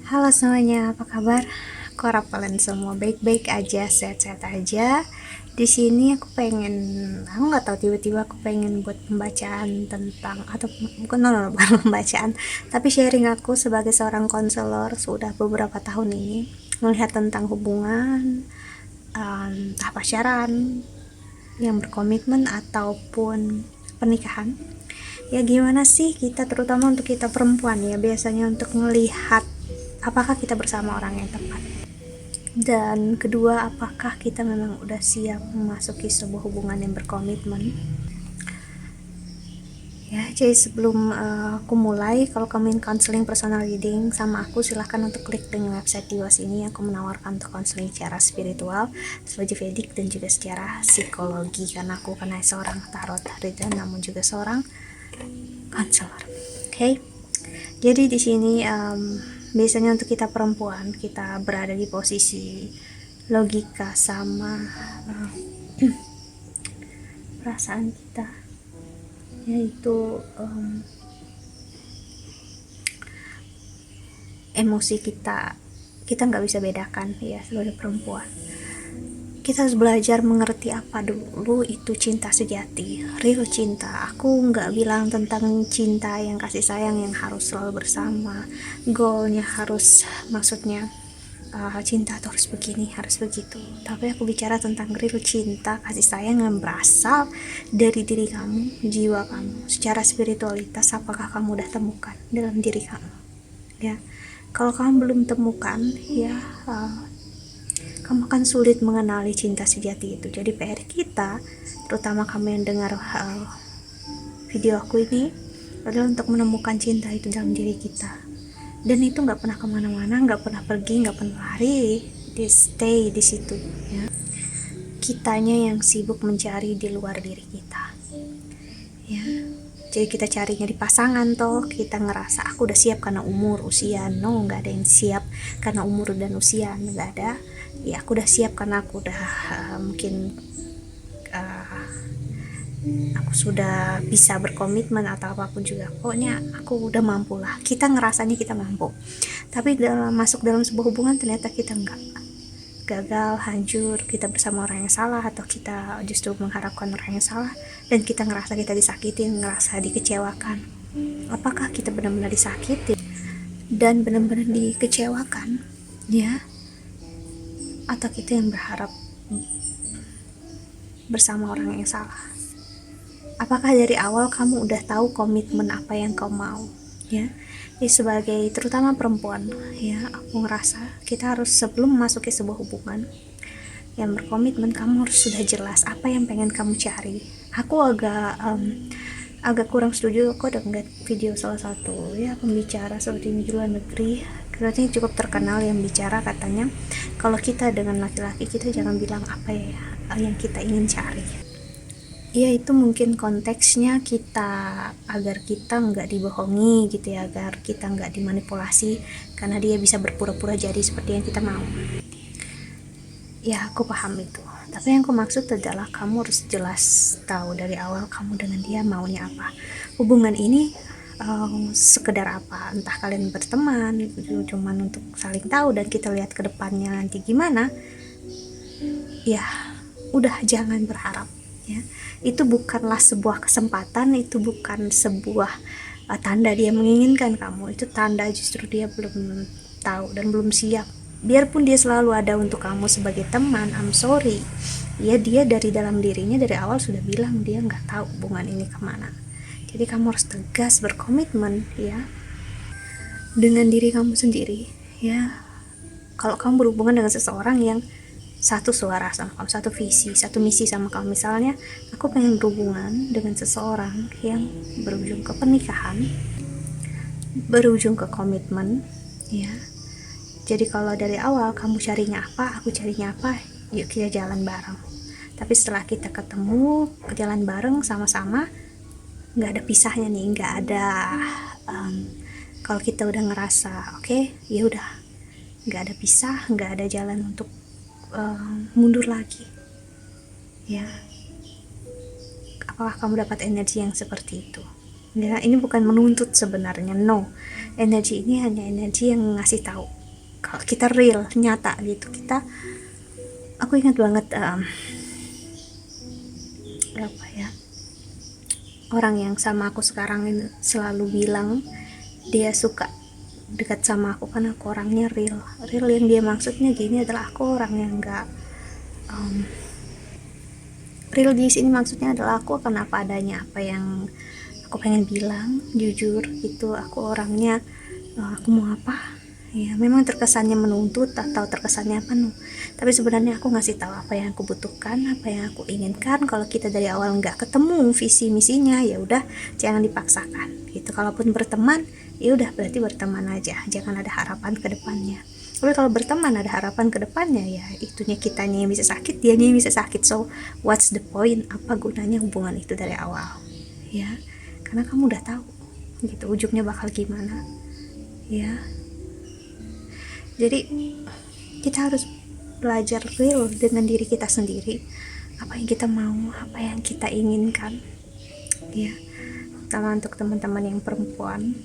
Halo semuanya, apa kabar? Aku harap kalian semua baik-baik aja, sehat-sehat aja. Di sini aku nggak tahu tiba-tiba aku pengen buat pembacaan tentang atau bukan bukan pembacaan, tapi sharing aku sebagai seorang konselor sudah beberapa tahun ini melihat tentang hubungan, entah pacaran yang berkomitmen ataupun pernikahan. Ya gimana sih kita, terutama untuk kita perempuan ya, biasanya untuk melihat apakah kita bersama orang yang tepat, dan kedua apakah kita memang udah siap memasuki sebuah hubungan yang berkomitmen ya. Jadi sebelum aku mulai, kalau kamu ingin counseling personal reading sama aku, silahkan untuk klik link website di bawah sini. Aku menawarkan untuk counseling secara spiritual, astrologi Vedic, dan juga secara psikologi, karena aku kan seorang tarot reader namun juga seorang counselor. Oke. Jadi di sini biasanya untuk kita perempuan, kita berada di posisi logika sama uh, perasaan kita, yaitu emosi kita. Kita nggak bisa bedakan ya sebagai perempuan. Kita harus belajar mengerti apa dulu itu cinta sejati, real cinta. Aku nggak bilang tentang cinta yang kasih sayang yang harus selalu bersama, goalnya harus, maksudnya cinta tuh harus begini, harus begitu. Tapi aku bicara tentang real cinta, kasih sayang yang berasal dari diri kamu, jiwa kamu. Secara spiritualitas, apakah kamu udah temukan dalam diri kamu? Ya, kalau kamu belum temukan, ya kamu akan sulit mengenali cinta sejati itu. Jadi PR kita, terutama kamu yang dengar video aku ini, adalah untuk menemukan cinta itu dalam diri kita. Dan itu nggak pernah kemana-mana, nggak pernah pergi, nggak pernah lari, dia stay di situ ya. Kitanya yang sibuk mencari di luar diri kita ya. Jadi kita carinya di pasangan, toh kita ngerasa aku udah siap karena umur usia. No, nggak ada yang siap karena umur dan usia, nggak ada. Ya aku udah siap karena aku udah mungkin aku sudah bisa berkomitmen atau apapun juga, pokoknya aku udah mampu lah. Kita ngerasanya kita mampu, tapi dalam masuk dalam sebuah hubungan ternyata kita enggak, gagal, hancur, kita bersama orang yang salah, atau kita justru mengharapkan orang yang salah dan kita ngerasa kita disakitin, ngerasa dikecewakan. Apakah kita benar-benar disakiti dan benar-benar dikecewakan ya, atau kita yang berharap bersama orang yang salah? Apakah dari awal kamu udah tahu komitmen apa yang kau mau ya? Jadi sebagai terutama perempuan ya, aku ngerasa kita harus, sebelum memasuki sebuah hubungan yang berkomitmen, kamu harus sudah jelas apa yang pengen kamu cari. Aku agak kurang setuju. Aku udah ngeliat video salah satu ya pembicara seperti ini di luar negeri, katanya cukup terkenal, yang bicara katanya kalau kita dengan laki-laki, kita jangan bilang apa ya yang kita ingin cari. Ya itu mungkin konteksnya kita, agar kita nggak dibohongi gitu ya, agar kita nggak dimanipulasi, karena dia bisa berpura-pura jadi seperti yang kita mau. Ya aku paham itu, tapi yang aku maksud adalah kamu harus jelas tahu dari awal kamu dengan dia maunya apa. Hubungan ini sekedar apa, entah kalian berteman gitu, cuman untuk saling tahu dan kita lihat ke depannya nanti gimana, ya udah jangan berharap ya. Itu bukanlah sebuah kesempatan, itu bukan sebuah tanda dia menginginkan kamu. Itu tanda justru dia belum tahu dan belum siap. Biarpun dia selalu ada untuk kamu sebagai teman, I'm sorry ya, dia dari dalam dirinya dari awal sudah bilang dia nggak tahu hubungan ini kemana. Jadi kamu harus tegas berkomitmen ya dengan diri kamu sendiri ya. Kalau kamu berhubungan dengan seseorang yang satu suara sama kamu, satu visi, satu misi sama kamu, misalnya aku pengen berhubungan dengan seseorang yang berujung ke pernikahan, berujung ke komitmen ya. Jadi kalau dari awal kamu carinya apa, aku carinya apa, yuk kita jalan bareng. Tapi setelah kita ketemu, jalan bareng sama-sama, nggak ada pisahnya nih, nggak ada kalau kita udah ngerasa oke, ya udah, nggak ada pisah, nggak ada jalan untuk mundur lagi ya. Apakah kamu dapat energi yang seperti itu? ya. Ini bukan menuntut sebenarnya, no. Energi ini hanya energi yang ngasih tahu kalau kita real, nyata gitu. Aku ingat banget apa ya, orang yang sama aku sekarang ini selalu bilang dia suka dekat sama aku karena aku orangnya real. Real yang dia maksudnya gini adalah aku orang yang enggak real di sini maksudnya adalah aku akan apa adanya, apa yang aku pengen bilang jujur itu. Aku orangnya aku mau apa ya, memang terkesannya menuntut atau terkesannya apa no, tapi sebenarnya aku ngasih tahu apa yang aku butuhkan, apa yang aku inginkan. Kalau kita dari awal nggak ketemu visi misinya, ya udah jangan dipaksakan gitu. Kalaupun berteman, ya udah berarti berteman aja, jangan ada harapan ke depannya. Tapi kalau berteman ada harapan ke depannya, ya itunya kitanya yang bisa sakit, dianya yang bisa sakit. So what's the point, apa gunanya hubungan itu dari awal ya, karena kamu udah tahu gitu ujungnya bakal gimana ya. Jadi kita harus belajar real dengan diri kita sendiri, apa yang kita mau, apa yang kita inginkan ya. Terutama untuk teman-teman yang perempuan,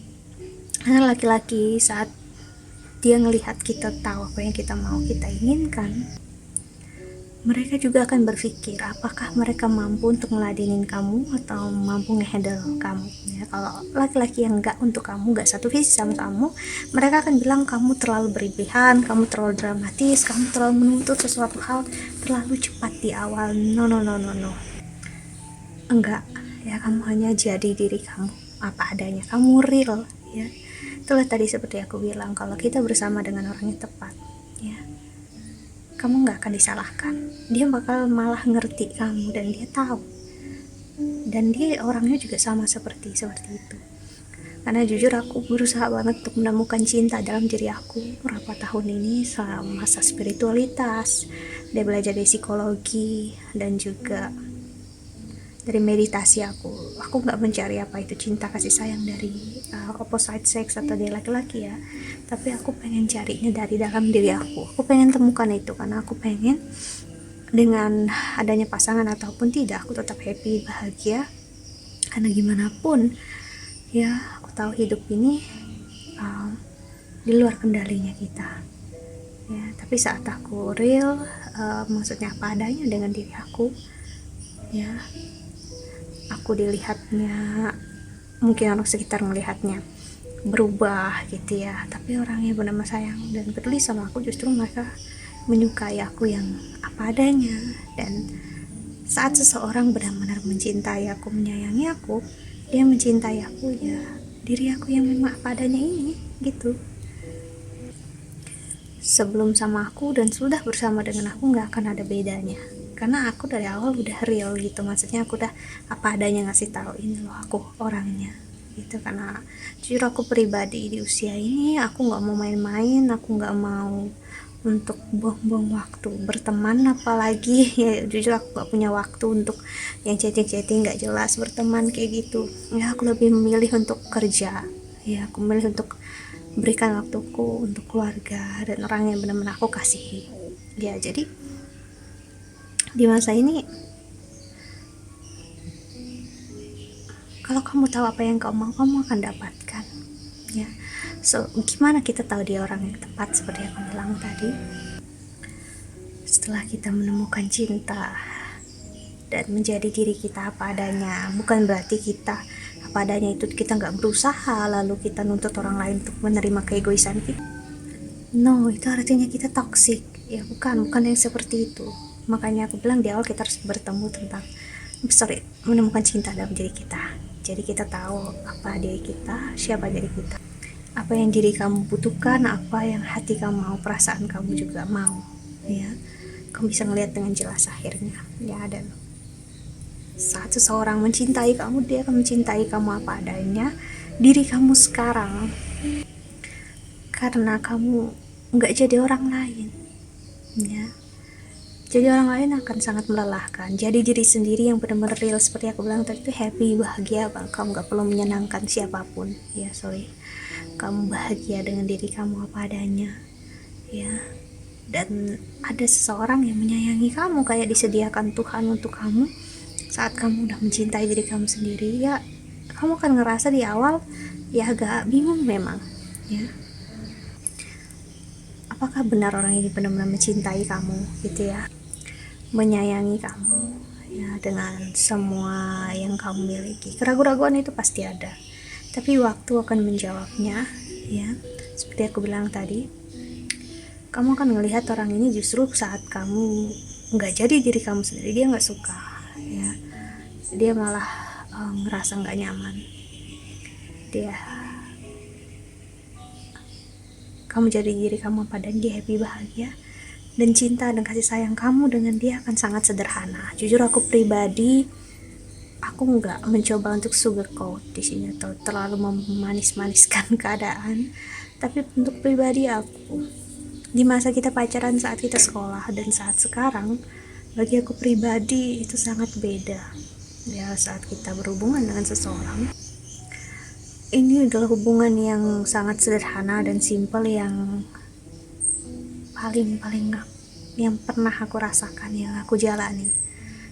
karena laki-laki saat dia ngelihat kita tahu apa yang kita mau, kita inginkan, mereka juga akan berpikir apakah mereka mampu untuk ngeladenin kamu atau mampu ngehandle kamu ya. Kalau laki-laki yang enggak untuk kamu, enggak satu visi sama kamu, mereka akan bilang kamu terlalu berlebihan, kamu terlalu dramatis, kamu terlalu menuntut sesuatu hal terlalu cepat di awal. No no no no no, enggak ya. Kamu hanya jadi diri kamu apa adanya, kamu real ya. Itulah tadi seperti aku bilang, kalau kita bersama dengan orang yang tepat ya, kamu nggak akan disalahkan. Dia bakal malah ngerti kamu dan dia tahu, dan dia orangnya juga sama seperti itu. Karena jujur aku berusaha banget untuk menemukan cinta dalam diri aku berapa tahun ini selama masa spiritualitas, dia belajar dari psikologi dan juga dari meditasi. Aku nggak mencari apa itu cinta kasih sayang dari opposite sex atau dari laki-laki ya, tapi aku pengen carinya dari dalam diri aku pengen temukan itu, karena aku pengen dengan adanya pasangan ataupun tidak, aku tetap happy, bahagia. Karena gimana pun ya, aku tahu hidup ini di luar kendalinya kita ya. Tapi saat aku real, maksudnya apa adanya dengan diri aku ya, aku dilihatnya, mungkin orang sekitar melihatnya berubah gitu ya, tapi orangnya benar-benar sayang dan peduli sama aku. Justru mereka menyukai aku yang apa adanya. Dan saat seseorang benar-benar mencintai aku, menyayangi aku, dia mencintai aku ya diri aku yang memang apa adanya ini gitu. Sebelum sama aku dan sudah bersama dengan aku nggak akan ada bedanya, karena aku dari awal udah real gitu. Maksudnya aku udah apa adanya ngasih tahu ini loh aku orangnya gitu. Karena jujur aku pribadi di usia ini aku nggak mau main-main, aku nggak mau untuk buang-buang waktu berteman, apalagi ya jujur aku nggak punya waktu untuk yang chatting-chatting nggak jelas berteman kayak gitu ya. Aku lebih memilih untuk kerja ya, aku memilih untuk berikan waktuku untuk keluarga dan orang yang benar-benar aku kasihi ya. Jadi di masa ini, kalau kamu tahu apa yang kamu mau, kamu akan dapatkan ya. So gimana kita tahu dia orang yang tepat? Seperti aku bilang tadi, setelah kita menemukan cinta dan menjadi diri kita apa adanya. Bukan berarti kita apa adanya itu kita nggak berusaha lalu kita nuntut orang lain untuk menerima keegoisan kita. No, itu artinya kita toxic ya. Bukan yang seperti itu. Makanya aku bilang di awal kita harus menemukan cinta dalam diri kita. Jadi kita tahu apa diri kita, siapa diri kita, apa yang diri kamu butuhkan, apa yang hati kamu mau, perasaan kamu juga mau ya. Kamu bisa ngelihat dengan jelas akhirnya ya. Dan saat seseorang mencintai kamu, dia akan mencintai kamu apa adanya, diri kamu sekarang, karena kamu nggak jadi orang lain ya. Jadi orang lain akan sangat melelahkan. Jadi diri sendiri yang benar-benar real seperti aku bilang tadi itu happy, bahagia bang. Kamu nggak perlu menyenangkan siapapun ya, kamu bahagia dengan diri kamu apa adanya ya. Dan ada seseorang yang menyayangi kamu kayak disediakan Tuhan untuk kamu saat kamu udah mencintai diri kamu sendiri ya. kamu akan ngerasa di awal ya agak bingung memang, ya, apakah benar orang ini benar-benar mencintai kamu gitu ya, menyayangi kamu ya dengan semua yang kamu miliki. Keraguan-keraguan itu pasti ada, tapi waktu akan menjawabnya, ya. Seperti aku bilang tadi, kamu akan melihat orang ini justru saat kamu nggak jadi diri kamu sendiri, dia nggak suka, ya, dia malah ngerasa nggak nyaman, dia kamu jadi diri kamu padanya, dia happy, bahagia, dan cinta dan kasih sayang kamu dengan dia akan sangat sederhana. Jujur aku pribadi, aku nggak mencoba untuk sugarcoat di sini atau terlalu memanis-maniskan keadaan, tapi untuk pribadi aku, di masa kita pacaran, saat kita sekolah, dan saat sekarang, bagi aku pribadi itu sangat beda. Ya, saat kita berhubungan dengan seseorang, ini adalah hubungan yang sangat sederhana dan simple, yang paling yang pernah aku rasakan, yang aku jalani.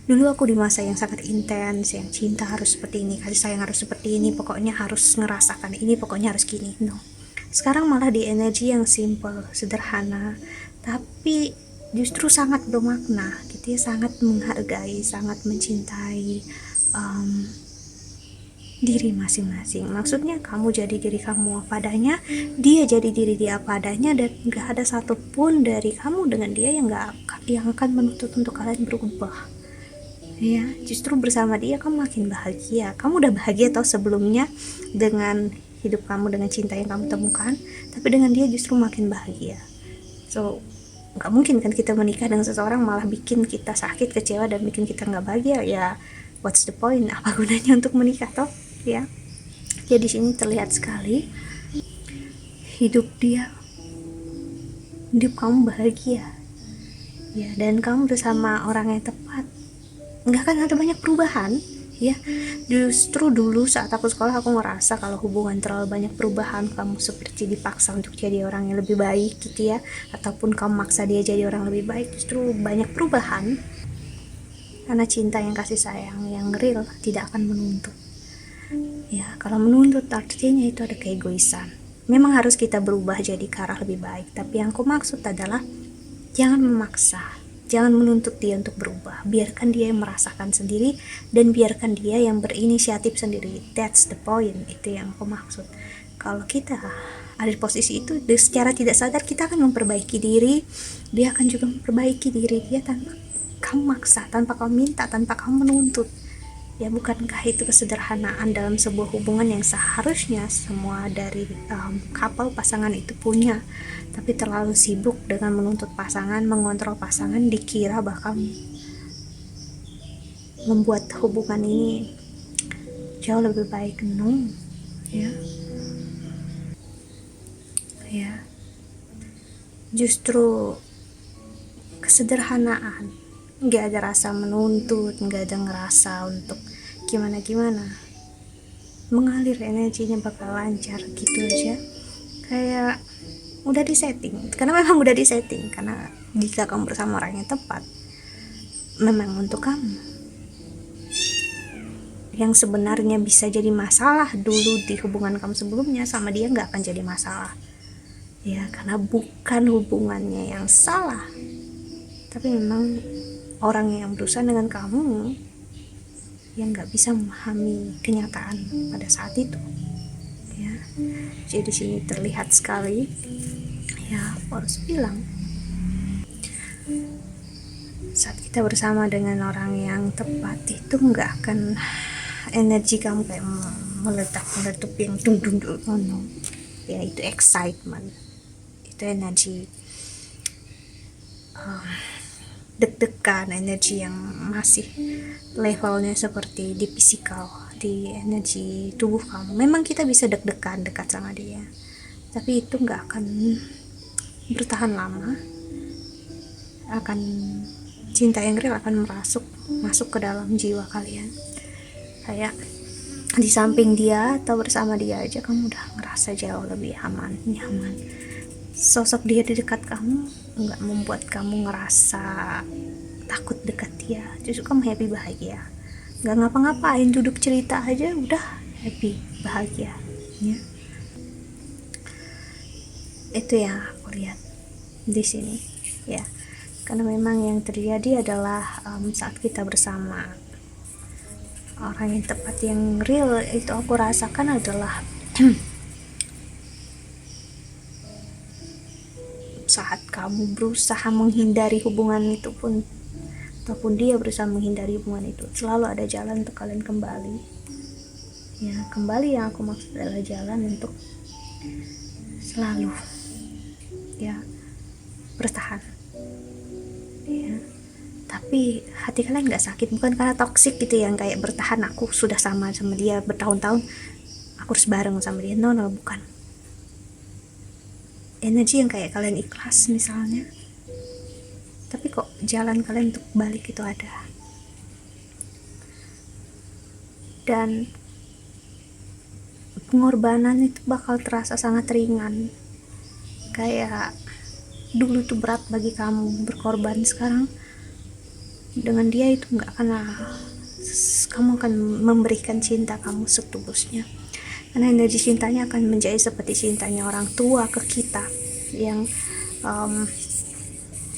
Dulu aku di masa yang sangat intens, yang cinta harus seperti ini, kasih sayang harus seperti ini, pokoknya harus ngerasakan ini, pokoknya harus gini. No. Sekarang malah di energi yang simple, sederhana, tapi justru sangat bermakna gitu ya, sangat menghargai, sangat mencintai diri masing-masing. Maksudnya kamu jadi diri kamu apa adanya, dia jadi diri dia apa adanya, dan gak ada satupun dari kamu dengan dia yang akan menuntut untuk kalian berubah. Ya, justru bersama dia kamu makin bahagia. Kamu udah bahagia atau sebelumnya dengan hidup kamu, dengan cinta yang kamu temukan, tapi dengan dia justru makin bahagia. So, nggak mungkin kan kita menikah dengan seseorang malah bikin kita sakit, kecewa, dan bikin kita nggak bahagia. Ya, what's the point? Apa gunanya untuk menikah toh? Ya, jadi di sini terlihat sekali hidup kamu bahagia, ya, dan kamu bersama orang yang tepat. Nggak akan ada banyak perubahan, ya. Justru dulu saat aku sekolah, aku ngerasa kalau hubungan terlalu banyak perubahan, kamu seperti dipaksa untuk jadi orang yang lebih baik gitu ya, ataupun kamu maksa dia jadi orang lebih baik. Justru banyak perubahan karena cinta yang kasih sayang yang real tidak akan menuntut. Ya, kalau menuntut artinya itu ada keegoisan. Memang harus kita berubah jadi ke arah lebih baik, tapi yang aku maksud adalah jangan memaksa, jangan menuntut dia untuk berubah. Biarkan dia yang merasakan sendiri, dan biarkan dia yang berinisiatif sendiri. That's the point, itu yang aku maksud. Kalau kita ada di posisi itu, secara tidak sadar kita akan memperbaiki diri, dia akan juga memperbaiki diri dia tanpa kamu maksa, tanpa kamu minta, tanpa kamu menuntut. Ya, bukankah itu kesederhanaan dalam sebuah hubungan yang seharusnya semua dari couple, pasangan itu punya, tapi terlalu sibuk dengan menuntut pasangan, mengontrol pasangan, dikira bahkan membuat hubungan ini jauh lebih baik. No, ya, ya, justru kesederhanaan, nggak ada rasa menuntut, nggak ada ngerasa untuk gimana-gimana, mengalir energinya bakal lancar gitu aja, kayak udah disetting, karena memang udah disetting, karena jika kamu bersama orang yang tepat, memang untuk kamu. Yang sebenarnya bisa jadi masalah dulu di hubungan kamu sebelumnya, sama dia nggak akan jadi masalah, ya, karena bukan hubungannya yang salah, tapi memang orang yang berusaha dengan kamu yang nggak bisa memahami kenyataan pada saat itu, ya. Jadi di sini terlihat sekali, ya, aku harus bilang, saat kita bersama dengan orang yang tepat itu nggak akan energi kamu kayak meledak yang dung, no. Ya, itu excitement, itu energi deg-degan, energi yang masih levelnya seperti di fisikal, di energi tubuh kamu. Memang kita bisa deg-degan dekat sama dia, tapi itu nggak akan bertahan lama. Akan cinta yang real akan masuk ke dalam jiwa kalian. Kayak di samping dia atau bersama dia aja kamu udah ngerasa jauh lebih aman, nyaman. Sosok dia di dekat kamu nggak membuat kamu ngerasa takut dekat dia, justru kamu happy, bahagia, nggak ngapa-ngapain, duduk cerita aja udah happy, bahagia ya. Itu yang aku lihat di sini ya, karena memang yang terjadi adalah saat kita bersama orang yang tepat, yang real itu aku rasakan adalah saat kamu berusaha menghindari hubungan itu pun, ataupun dia berusaha menghindari hubungan itu, selalu ada jalan untuk kalian kembali ya. Kembali yang aku maksud adalah jalan untuk selalu ya bertahan ya. Tapi hati kalian nggak sakit, bukan karena toksik gitu yang kayak bertahan aku sudah sama dia bertahun-tahun aku harus bareng sama dia, no, bukan. Energi yang kayak kalian ikhlas misalnya, tapi kok jalan kalian untuk balik itu ada. Dan pengorbanan itu bakal terasa sangat ringan, kayak dulu tuh berat bagi kamu berkorban, sekarang dengan dia itu nggak akan, kamu akan memberikan cinta kamu setubusnya, karena energi cintanya akan menjadi seperti cintanya orang tua ke kita yang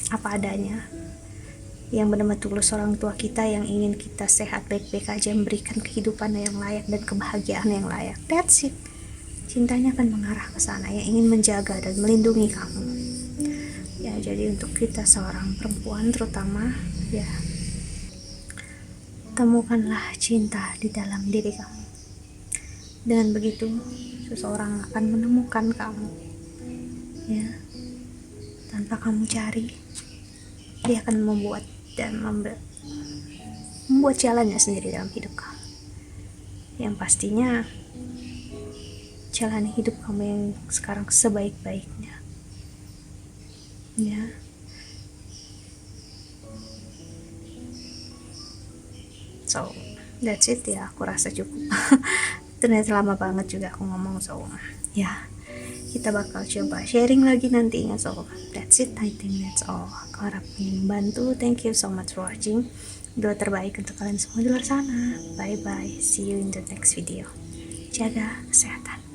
apa adanya, yang benar-benar tulus orang tua kita yang ingin kita sehat baik-baik aja, memberikan kehidupan yang layak dan kebahagiaan yang layak. That's it. Cintanya akan mengarah ke sana, yang ingin menjaga dan melindungi kamu ya. Jadi untuk kita seorang perempuan terutama ya, temukanlah cinta di dalam diri kamu. Dengan begitu seseorang akan menemukan kamu ya, tanpa kamu cari. Dia akan membuat dan membuat jalannya sendiri dalam hidup kamu, yang pastinya jalan hidup kamu yang sekarang sebaik-baiknya ya. So that's it ya, aku rasa cukup. Ternyata lama banget juga aku ngomong, so ya kita bakal coba sharing lagi nantinya. So that's it, I think that's all. Aku harap ini membantu. Thank you so much for watching. Doa terbaik untuk kalian semua di luar sana. Bye bye, see you in the next video. Jaga kesehatan.